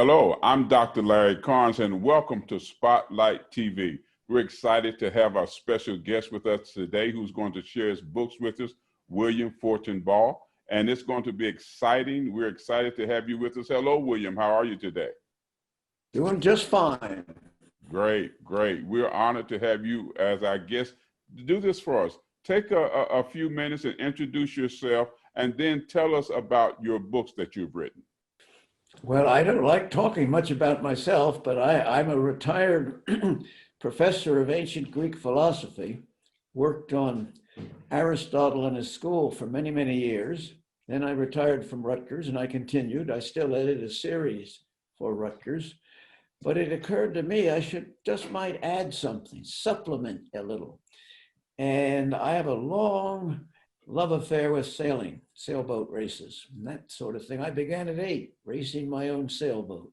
Hello, I'm Dr. Larry Carnes, and welcome to Spotlight TV. We're excited to have our special guest with us today who's going to share his books with us, William Fortenbaugh, and it's going to be exciting. We're excited to have you with us. Hello, William. How are you today? Doing just fine. Great, great. We're honored to have you as our guest. Do this for us. Take a few minutes and introduce yourself, and then tell us about your books that you've written. Well, I don't like talking much about myself, but I'm a retired professor of ancient Greek philosophy, worked on Aristotle in his school for many, many years. Then I retired from Rutgers and I continued. I still edit a series for Rutgers, but it occurred to me I might add something, supplement a little. And I have a long love affair with sailing, sailboat races, and that sort of thing. I began at 8, racing my own sailboat.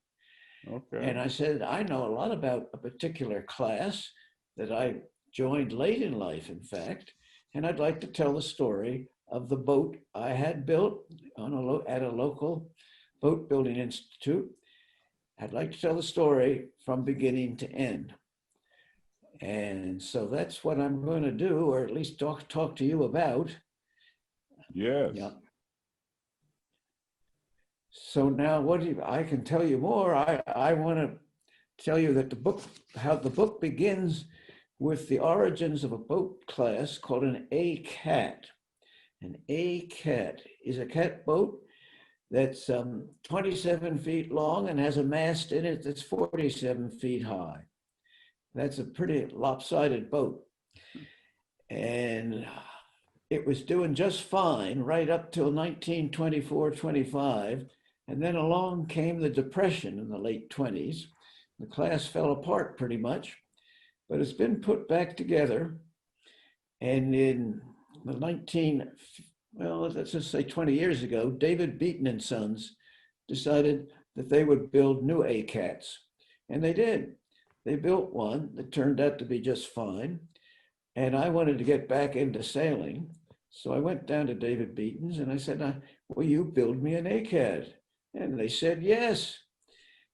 Okay. And I said, I know a lot about a particular class that I joined late in life, in fact, and I'd like to tell the story of the boat I had built at a local boat building institute. I'd like to tell the story from beginning to end. And so that's what I'm going to do, or at least talk to you about. Yes. Yeah. So now I can tell you more. I want to tell you that how the book begins with the origins of a boat class called an A-Cat. An A-Cat is a cat boat that's 27 feet long and has a mast in it that's 47 feet high. That's a pretty lopsided boat. And it was doing just fine right up till 1924-25. And then along came the Depression in the late 20s. The class fell apart pretty much, but it's been put back together. And in the let's just say 20 years ago, David Beaton and Sons decided that they would build new A-Cats. And they did. They built one that turned out to be just fine. And I wanted to get back into sailing. So I went down to David Beaton's and I said, will you build me an A-Cat? And they said, yes.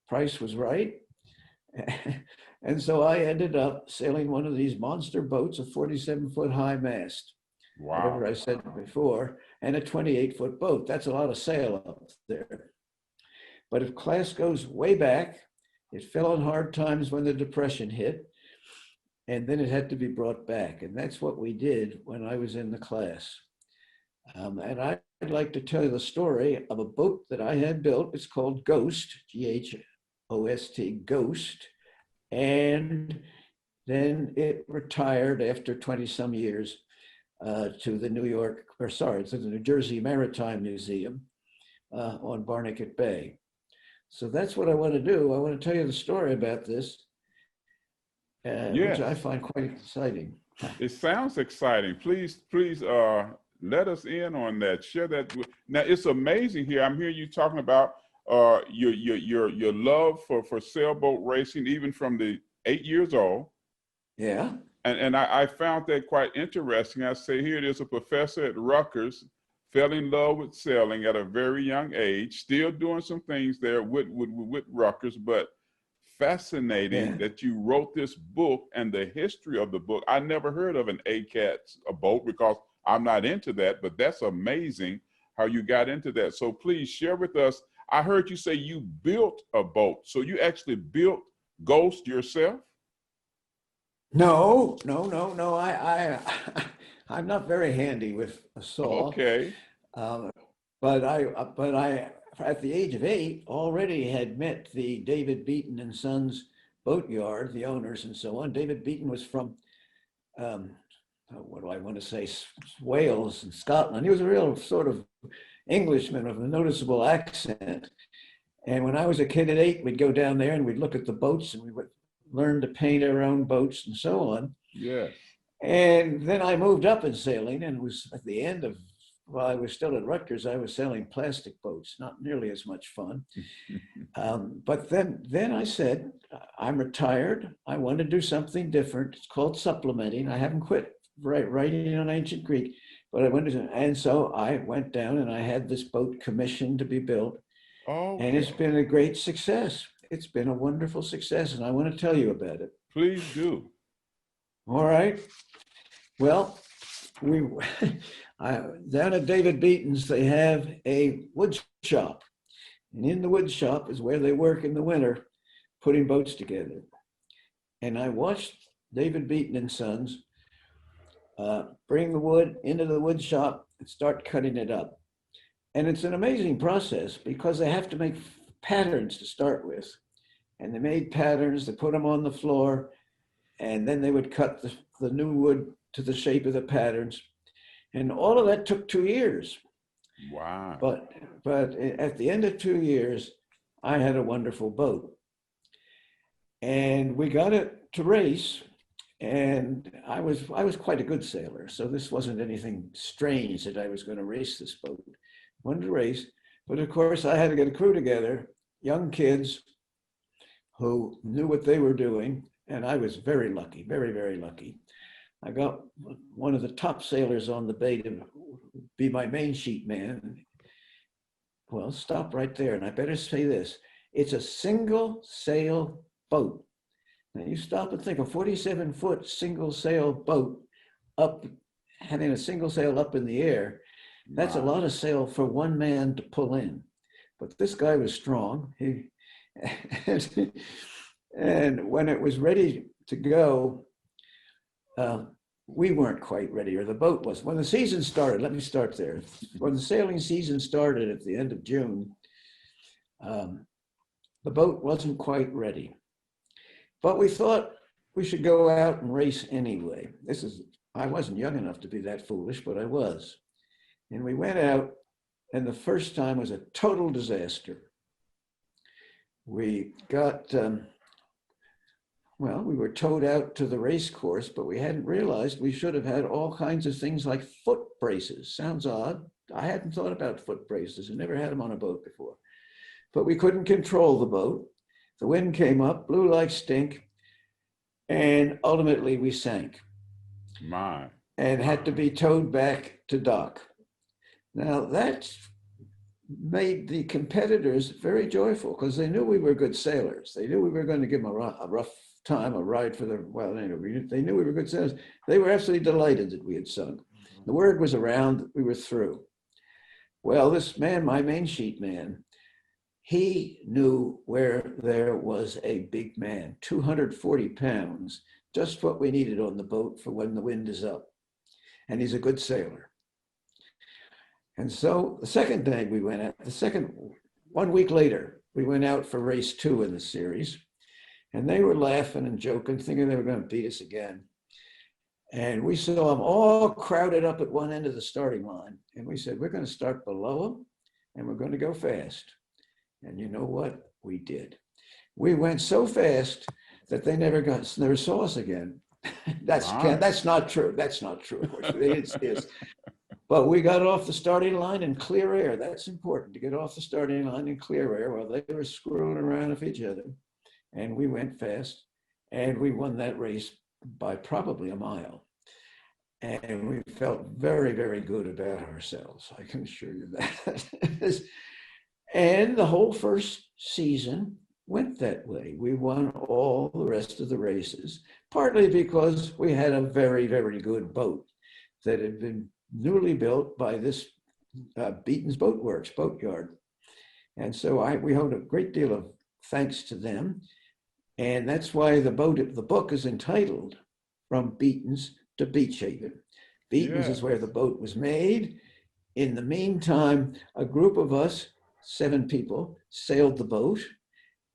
Price was right. And so I ended up sailing one of these monster boats, a 47-foot high mast. Wow. Whatever I said before, and a 28-foot boat. That's a lot of sail up there. But if class goes way back, it fell on hard times when the Depression hit, and then it had to be brought back. And that's what we did when I was in the class. And I'd like to tell you the story of a boat that I had built. It's called Ghost, G-H-O-S-T, Ghost. And then it retired after 20 some years to the New Jersey Maritime Museum on Barnegat Bay. So that's what I want to do. I want to tell you the story about this, which I find quite exciting. It sounds exciting. Please, let us in on that. Share that. Now, it's amazing here. I'm hearing you talking about your love for sailboat racing, even from the 8 years old. Yeah. And I found that quite interesting. I say here it is, a professor at Rutgers, fell in love with sailing at a very young age, still doing some things there with Rutgers, but fascinating that you wrote this book and the history of the book. I never heard of an A-Cat, a boat, because I'm not into that, but that's amazing how you got into that. So please share with us. I heard you say you built a boat. So you actually built Ghost yourself? No. I'm not very handy with a saw. Okay. But I, at the age of 8, already had met the David Beaton and Sons boatyard, the owners and so on. David Beaton was from, what do I want to say, Wales and Scotland. He was a real sort of Englishman with a noticeable accent. And when I was a kid at 8, we'd go down there and we'd look at the boats and we would learn to paint our own boats and so on. Yeah. And then I moved up in sailing and was at the end of, while I was still at Rutgers, I was sailing plastic boats, not nearly as much fun. But then I said, I'm retired. I want to do something different. It's called supplementing. I haven't quit writing on ancient Greek, but I wanted to, and so I went down and I had this boat commissioned to be built. And it's Okay. been a great success. It's been a wonderful success, and I want to tell you about it. Please do. All right. Well, we down at David Beaton's, they have a wood shop. And in the wood shop is where they work in the winter, putting boats together. And I watched David Beaton and Sons bring the wood into the wood shop and start cutting it up. And it's an amazing process because they have to make patterns to start with. And they made patterns, they put them on the floor, and then they would cut the new wood to the shape of the patterns. And all of that took 2 years. Wow. But at the end of 2 years, I had a wonderful boat. And we got it to race, and I was quite a good sailor, so this wasn't anything strange that I was going to race this boat. I wanted to race, but of course I had to get a crew together, young kids who knew what they were doing, and I was very lucky, very, very lucky. I got one of the top sailors on the bay to be my main sheet man. Well, stop right there, and I better say this. It's a single sail boat. Now you stop and think, a 47-foot single sail boat up, having a single sail up in the air, that's a Wow. lot of sail for one man to pull in. But this guy was strong. And when it was ready to go, we weren't quite ready, or the boat was. When the season started, let me start there. When the sailing season started at the end of June, the boat wasn't quite ready. But we thought we should go out and race anyway. I wasn't young enough to be that foolish, but I was. And we went out, and the first time was a total disaster. We got, we were towed out to the race course, but we hadn't realized we should have had all kinds of things like foot braces. Sounds odd. I hadn't thought about foot braces. I never had them on a boat before. But we couldn't control the boat. The wind came up, blew like stink, and ultimately we sank. My. And had to be towed back to dock. Now that made the competitors very joyful because they knew we were good sailors. They knew we were going to give them a rough time, a ride for their, they knew we were good sailors. They were absolutely delighted that we had sunk. The word was around that we were through. Well, this man, my main sheet man, he knew where there was a big man, 240 pounds, just what we needed on the boat for when the wind is up. And he's a good sailor. And so the second day we went out, 1 week later, we went out for race 2 in the series. And they were laughing and joking, thinking they were going to beat us again. And we saw them all crowded up at one end of the starting line. And we said, we're going to start below them and we're going to go fast. And you know what? We did. We went so fast that they never saw us again. That's not true. That's not true. Of course, it is. But we got off the starting line in clear air. That's important, to get off the starting line in clear air while they were screwing around with each other. And we went fast, and we won that race by probably a mile. And we felt very, very good about ourselves. I can assure you that. And the whole first season went that way. We won all the rest of the races, partly because we had a very, very good boat that had been newly built by this Beaton's Boat Works boatyard. And so we owed a great deal of thanks to them. And that's why the book is entitled From Beaton's to Beach Haven. Beaton's is where the boat was made. In the meantime, a group of us, 7 people, sailed the boat,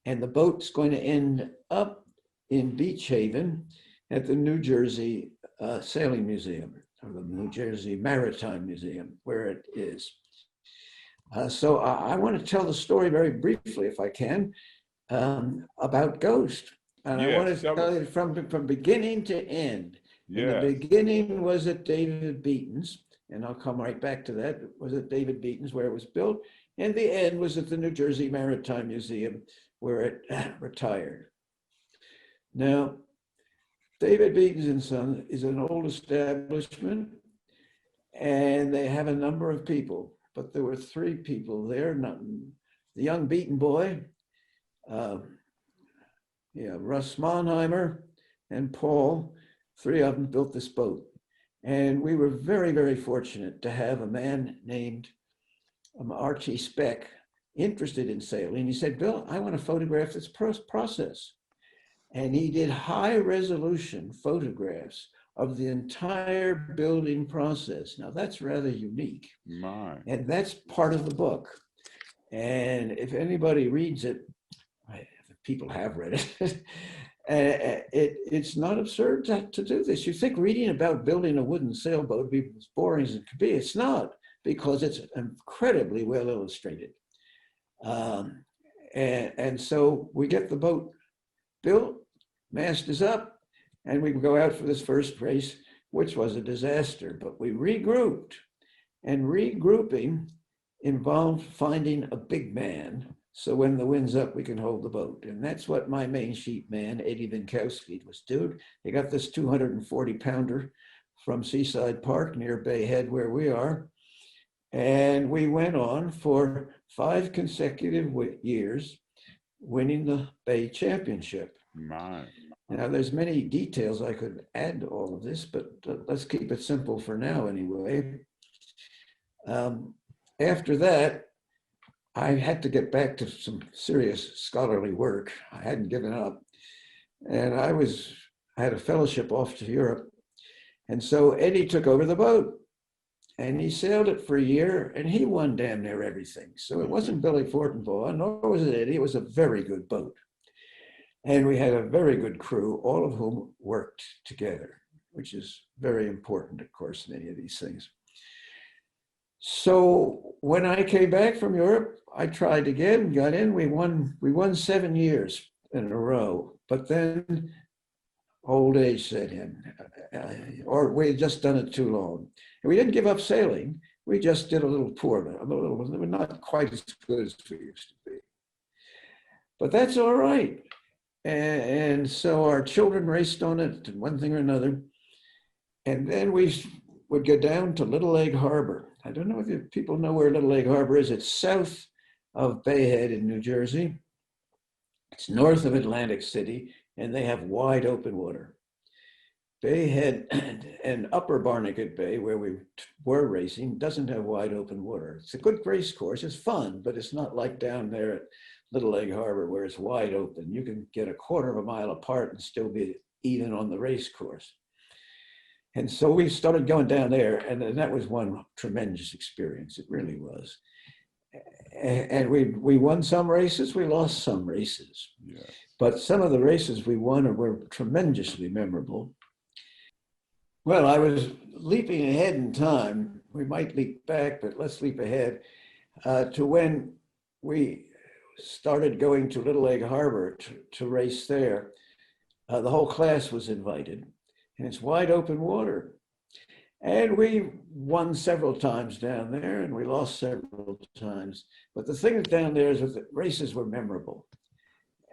and the boat's going to end up in Beach Haven at the New Jersey Sailing Museum, or the New Jersey Maritime Museum, where it is. So I want to tell the story very briefly, if I can, about Ghost. And I want to tell you from beginning to end. In the beginning was at David Beaton's, and I'll come right back to that. It was at David Beaton's where it was built. And the end was at the New Jersey Maritime Museum where it retired. Now, David Beaton's and Son is an old establishment, and they have a number of people, but there were 3 people there, the young Beaton boy, uh, Russ Monheimer and Paul, three of them built this boat. And we were very, very fortunate to have a man named Archie Speck interested in sailing. He said, Bill, I want to photograph this process. And he did high resolution photographs of the entire building process. Now that's rather unique. My. And that's part of the book. And if anybody reads it, people have read it, it's not absurd to do this. You think reading about building a wooden sailboat would be as boring as it could be. It's not, because it's incredibly well illustrated. And so we get the boat built, mast is up, and we go out for this first race, which was a disaster, but we regrouped. And regrouping involved finding a big man, so when the wind's up, we can hold the boat. And that's what my main sheet man, Eddie Vinkowski, was doing. He got this 240-pounder from Seaside Park near Bay Head, where we are. And we went on for 5 consecutive years, winning the Bay Championship. My. Now, there's many details I could add to all of this, but let's keep it simple for now anyway. After that, I had to get back to some serious scholarly work. I hadn't given up. And I had a fellowship off to Europe. And so Eddie took over the boat. And he sailed it for a year, and he won damn near everything. So it wasn't Billy Fortenbaugh, nor was it Eddie. It was a very good boat. And we had a very good crew, all of whom worked together, which is very important, of course, in any of these things. So when I came back from Europe, I tried again, got in. We won 7 years in a row, but then old age set in, or we had just done it too long. And we didn't give up sailing. We just did a little poorly, we're not quite as good as we used to be. But that's all right. And so our children raced on it, one thing or another. And then we would go down to Little Egg Harbor. I don't know if people know where Little Egg Harbor is. It's south of Bay Head in New Jersey. It's north of Atlantic City, and they have wide open water. Bay Head and Upper Barnegat Bay, where we were racing, doesn't have wide open water. It's a good race course. It's fun, but it's not like down there at Little Egg Harbor where it's wide open. You can get a quarter of a mile apart and still be even on the race course. And so we started going down there, and that was one tremendous experience. It really was. And we won some races, we lost some races. Yeah. But some of the races we won were tremendously memorable. Well, I was leaping ahead in time. We might leap back, but let's leap ahead to when we started going to Little Egg Harbor to race there. The whole class was invited, and it's wide open water. And we won several times down there, and we lost several times. But the thing down there is that the races were memorable.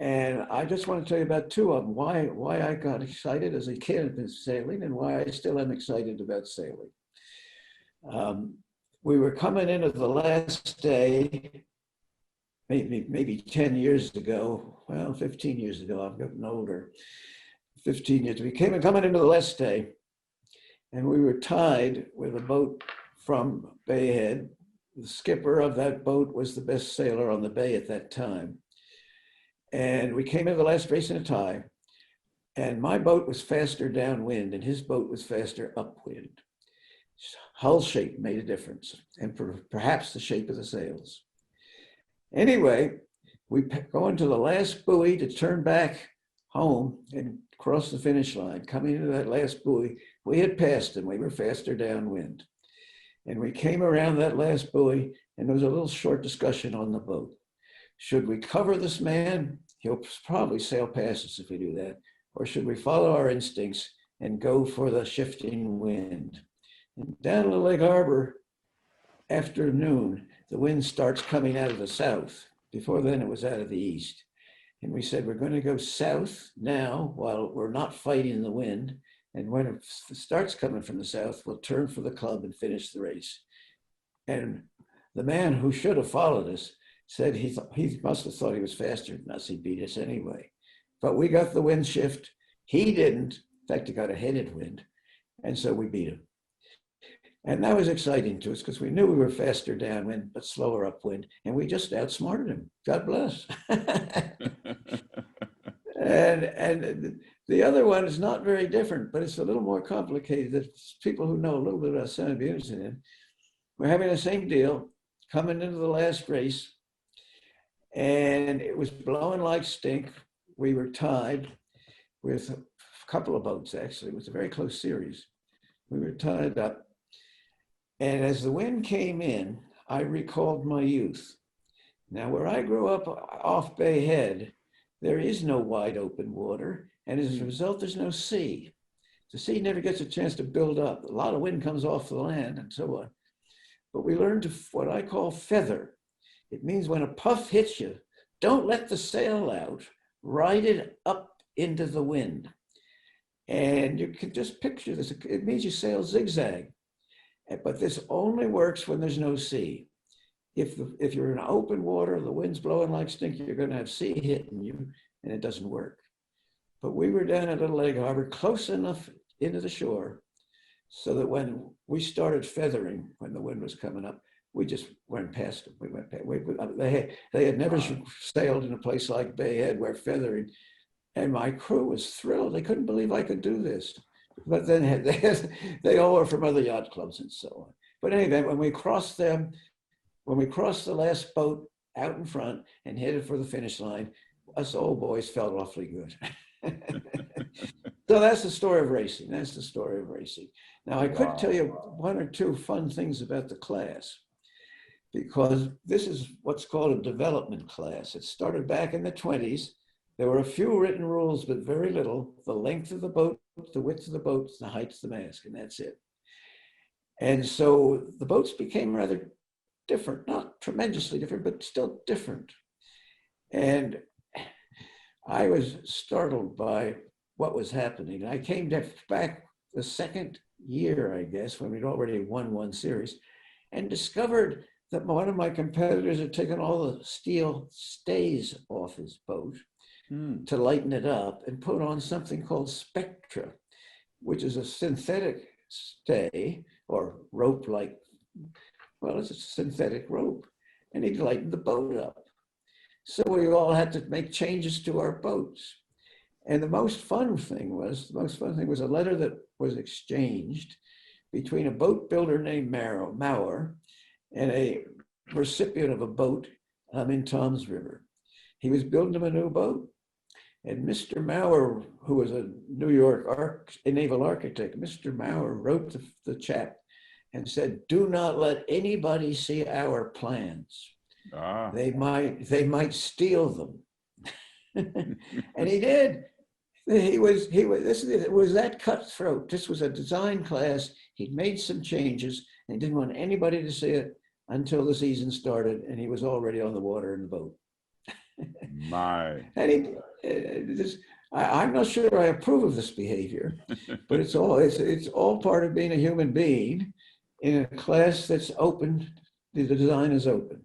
And I just want to tell you about 2 of them, why I got excited as a kid in sailing and why I still am excited about sailing. We were coming into the last day, maybe 10 years ago, well, 15 years ago, I've gotten older, 15 years. We came coming into the last day, and we were tied with a boat from Bay Head. The skipper of that boat was the best sailor on the bay at that time. And we came into the last race in a tie, and my boat was faster downwind and his boat was faster upwind. Hull shape made a difference, and perhaps the shape of the sails. Anyway, we go into the last buoy to turn back home and cross the finish line. Coming into that last buoy, we had passed him. We were faster downwind. And we came around that last buoy, and there was a little short discussion on the boat. Should we cover this man? He'll probably sail past us if we do that. Or should we follow our instincts and go for the shifting wind? And down Little Egg Harbor, after noon, the wind starts coming out of the south. Before then, it was out of the east. And we said, we're going to go south now while we're not fighting the wind. And when it starts coming from the south, we'll turn for the club and finish the race. And the man who should have followed us said he must have thought he was faster than us. He beat us anyway. But we got the wind shift. He didn't. In fact, he got a headed wind. And so we beat him. And that was exciting to us because we knew we were faster downwind, but slower upwind. And we just outsmarted him. God bless. and the other one is not very different, but it's a little more complicated. There's people who know a little bit about Santa Beaton. We're having the same deal coming into the last race. And it was blowing like stink. We were tied with a couple of boats, actually. It was a very close series. We were tied up. And as the wind came in, I recalled my youth. Now, where I grew up off Bay Head, there is no wide open water. And as a result, there's no sea. The sea never gets a chance to build up. A lot of wind comes off the land and so on. But we learned to what I call feather. It means when a puff hits you, don't let the sail out, ride it up into the wind. And you can just picture this. It means you sail zigzag. But this only works when there's no sea. If you're in open water, the wind's blowing like stink, you're going to have sea hitting you, and it doesn't work. But we were down at Little Egg Harbor, close enough into the shore, so that when we started feathering, when the wind was coming up, we just went past them. We went past, they had never sailed in a place like Bay Head where feathering, and my crew was thrilled. They couldn't believe I could do this. But then they all were from other yacht clubs and so on. But anyway, when we crossed the last boat out in front and headed for the finish line, us old boys felt awfully good. So that's the story of racing. That's the story of racing. Now, I could tell you one or two fun things about the class, because this is what's called a development class. It started back in the 20s. There were a few written rules, but very little. The length of the boat, the width of the boat, the height of the mast, and that's it. And so the boats became rather different, not tremendously different, but still different. And I was startled by what was happening. I came back the second year, I guess, when we'd already won one series, and discovered that one of my competitors had taken all the steel stays off his boat to lighten it up and put on something called Spectra, which is a synthetic stay or rope-like, well, it's a synthetic rope, and he lightened the boat up. So we all had to make changes to our boats. And the most fun thing was a letter that was exchanged between a boat builder named Maurer and a recipient of a boat in Toms River. He was building him a new boat. And Mr. Maurer, who was a New York naval architect, Mr. Maurer wrote the chap and said, "Do not let anybody see our plans. They might steal them." And he did. It was that cutthroat. This was a design class. He'd made some changes and he didn't want anybody to see it until the season started, and he was already on the water in the boat. And I'm not sure I approve of this behavior, but it's all part of being a human being in a class that's open. The design is open.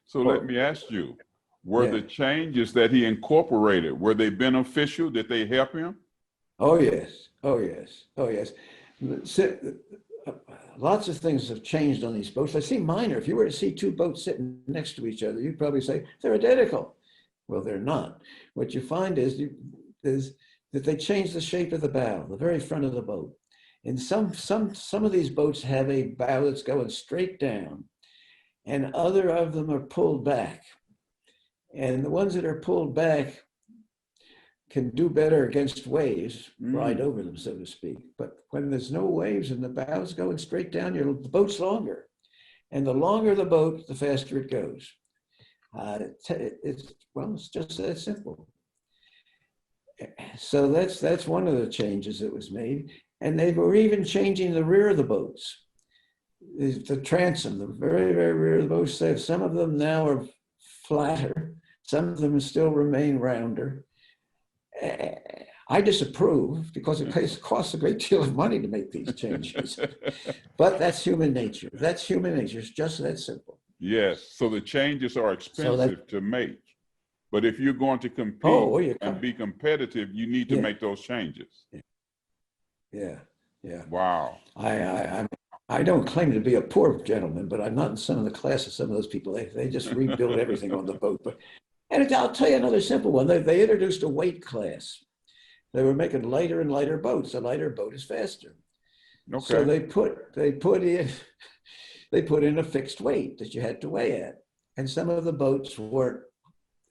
So let me ask you, were the changes that he incorporated, were they beneficial? Did they help him? Oh, yes. Oh, yes. Oh, yes. Lots of things have changed on these boats. I see minor. If you were to see two boats sitting next to each other, you'd probably say they're identical. Well, they're not. What you find is that they change the shape of the bow, the very front of the boat. And some of these boats have a bow that's going straight down, and other of them are pulled back. And the ones that are pulled back can do better against waves, ride over them, so to speak. But when there's no waves and the bow's going straight down, the boat's longer. And the longer the boat, the faster it goes. It's just that simple. So that's one of the changes that was made. And they were even changing the rear of the boats. The transom, the very, very rear of the boats, some of them now are flatter. Some of them still remain rounder. I disapprove because it costs a great deal of money to make these changes. But that's human nature. That's human nature. It's just that simple. Yes. So the changes are So that, expensive to make. But if you're going to oh, compete well, you and come, be competitive, you need to yeah, make those changes. yeah, yeah. Wow. I I don't claim to be a poor gentleman, but I'm not in some of the classes. Some of those people, they just rebuild everything on the boat. But and I'll tell you another simple one. They introduced a weight class. They were making lighter and lighter boats. A lighter boat is faster. So Okay. they put in a fixed weight that you had to weigh at. And some of the boats weren't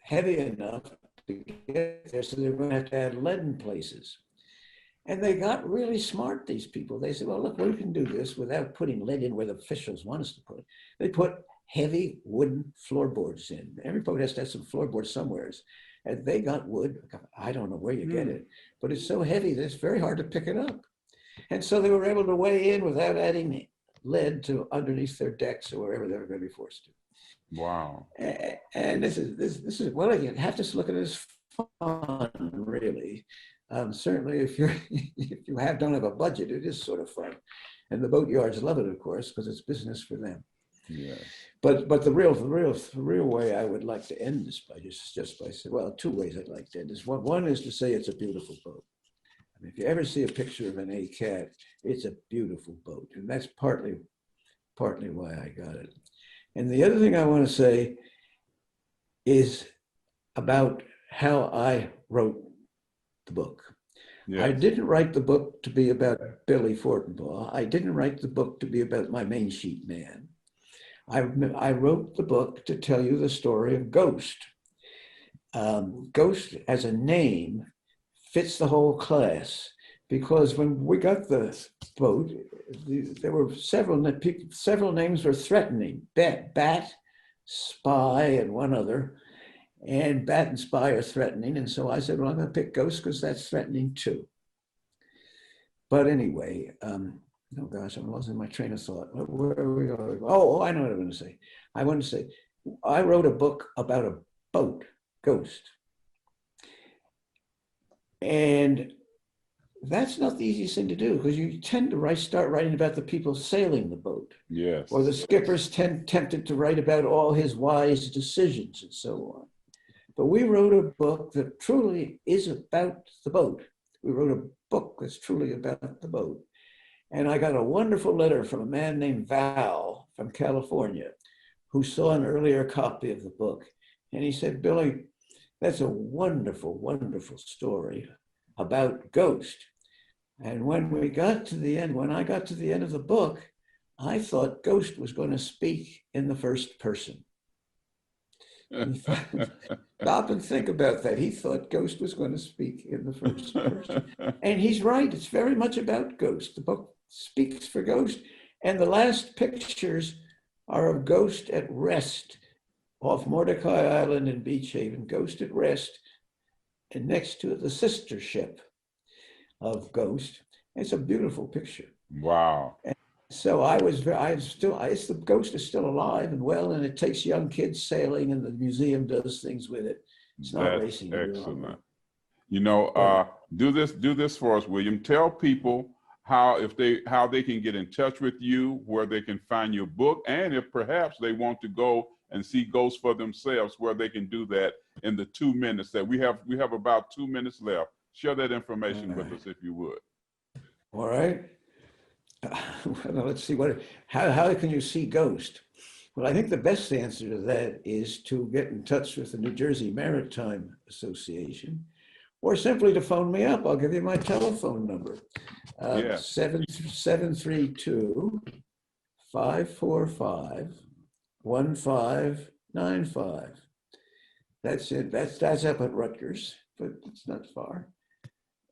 heavy enough to get there, so they were going to have to add lead in places. And they got really smart, these people. They said, well, look, we can do this without putting lead in where the officials want us to put it. They put heavy wooden floorboards in. Every boat has to have some floorboards somewhere. And they got wood. I don't know where you get it, but it's so heavy that it's very hard to pick it up. And so they were able to weigh in without adding lead to underneath their decks or wherever they were going to be forced to. Wow. And this is well, you have to look at it as fun, really. Certainly, if you don't have a budget, it is sort of fun, and the boat yards love it, of course, because it's business for them. Yeah. But the real way I would like to end this by just by saying, well, two ways I'd like to end this. One is to say it's a beautiful boat. I mean, if you ever see a picture of an A-Cat, it's a beautiful boat, and that's partly why I got it. And the other thing I want to say is about how I wrote the book. Yes. I didn't write the book to be about Billy Fortenbaugh. I didn't write the book to be about my main sheet man. I wrote the book to tell you the story of Ghost. Ghost as a name fits the whole class, because when we got the boat, there were several names were threatening. Bat, Spy, and one other. And Bat and Spy are threatening. And so I said, well, I'm going to pick Ghost because that's threatening too. But anyway, oh gosh, I'm losing my train of thought. Where are we going? Oh, I know what I'm going to say. I want to say, I wrote a book about a boat, Ghost. And that's not the easiest thing to do, because you tend to start writing about the people sailing the boat. Yes. Or the skipper's tempted to write about all his wise decisions and so on. But we wrote a book that truly is about the boat. We wrote a book that's truly about the boat. And I got a wonderful letter from a man named Val from California, who saw an earlier copy of the book. And he said, Billy, that's a wonderful, wonderful story about Ghost. And when I got to the end of the book, I thought Ghost was going to speak in the first person. Stop and think about that. He thought Ghost was going to speak in the first person. And he's right. It's very much about Ghost. The book speaks for Ghost. And the last pictures are of Ghost at rest off Mordecai Island in Beach Haven, Ghost at rest, and next to it, the sister ship of Ghost. It's a beautiful picture. Wow. And so the Ghost is still alive and well, and it takes young kids sailing, and the museum does things with it. It's not That's racing. excellent. You know, do this for us, William. Tell people how they can get in touch with you, where they can find your book, and if perhaps they want to go and see Ghost for themselves, where they can do that in the 2 minutes that we have. We have about 2 minutes left. Share that information with us, if you would. All right. Well, let's see how can you see Ghost? Well, I think the best answer to that is to get in touch with the New Jersey Maritime Association, or simply to phone me up. I'll give you my telephone number. 732-545-1595. That's it. That's up at Rutgers, but it's not far.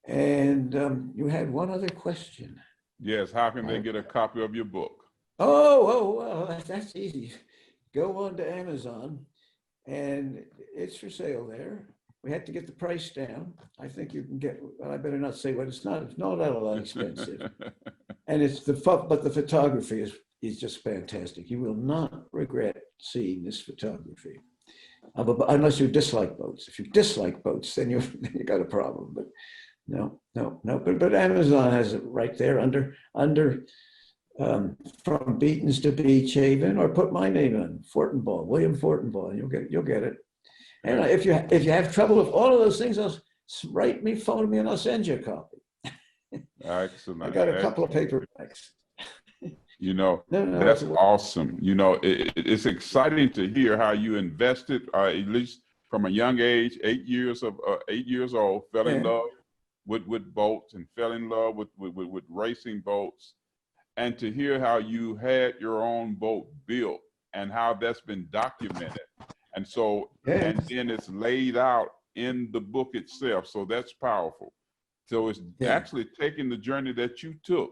And you had one other question. Yes, how can they get a copy of your book? Well, that's easy. Go on to Amazon, and it's for sale there. We had to get the price down. I think you can get, well, I better not say what it's not. It's not a lot expensive. And but the photography is just fantastic. You will not regret seeing this photography, unless you dislike boats. If you dislike boats, then you got a problem. But no. But Amazon has it right there under from Beaton's to Beach Haven, or put my name in, Fortenbaugh, William Fortenbaugh, and you'll get it. And if you have trouble with all of those things, write me, phone me, and I'll send you a copy. Excellent. I got a couple of paperbacks. You know, No, that's awesome. You know, it's exciting to hear how you invested, at least from a young age, 8 years old, fell in love with boats and fell in love with racing boats, and to hear how you had your own boat built and how that's been documented. And so, and then it's laid out in the book itself. So that's powerful. So it's actually taking the journey that you took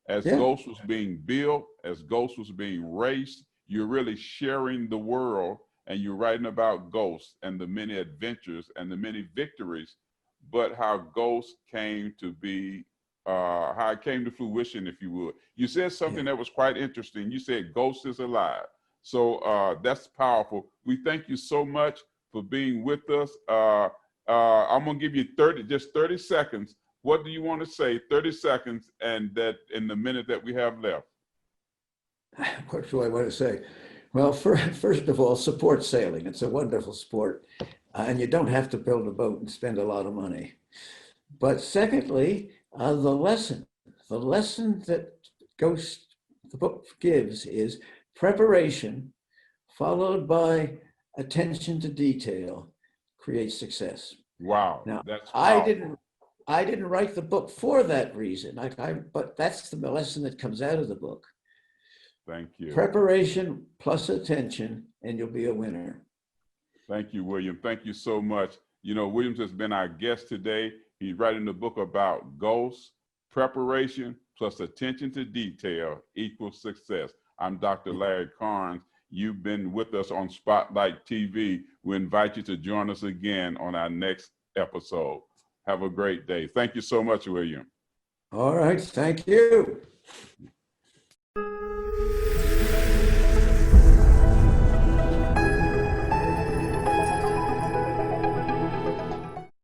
as Ghost was being built, as Ghost was being raced. You're really sharing the world, and you're writing about Ghost and the many adventures and the many victories, but how Ghost came to be, how it came to fruition, if you would. You said something that was quite interesting. You said Ghost is alive. So that's powerful. We thank you so much for being with us. I'm gonna give you 30 seconds. What do you want to say? 30 seconds, and that in the minute that we have left. What do I want to say? Well, first of all, support sailing. It's a wonderful sport, and you don't have to build a boat and spend a lot of money. But secondly, the lesson that the book gives is preparation followed by attention to detail creates success. Wow. Now, that's powerful. I didn't write the book for that reason, but that's the lesson that comes out of the book. Thank you. Preparation plus attention, and you'll be a winner. Thank you, William. Thank you so much. You know, Williams has been our guest today. He's writing a book about ghosts. Preparation plus attention to detail equals success. I'm Dr. Larry Carnes. You've been with us on Spotlight TV. We invite you to join us again on our next episode. Have a great day. Thank you so much, William. All right. Thank you.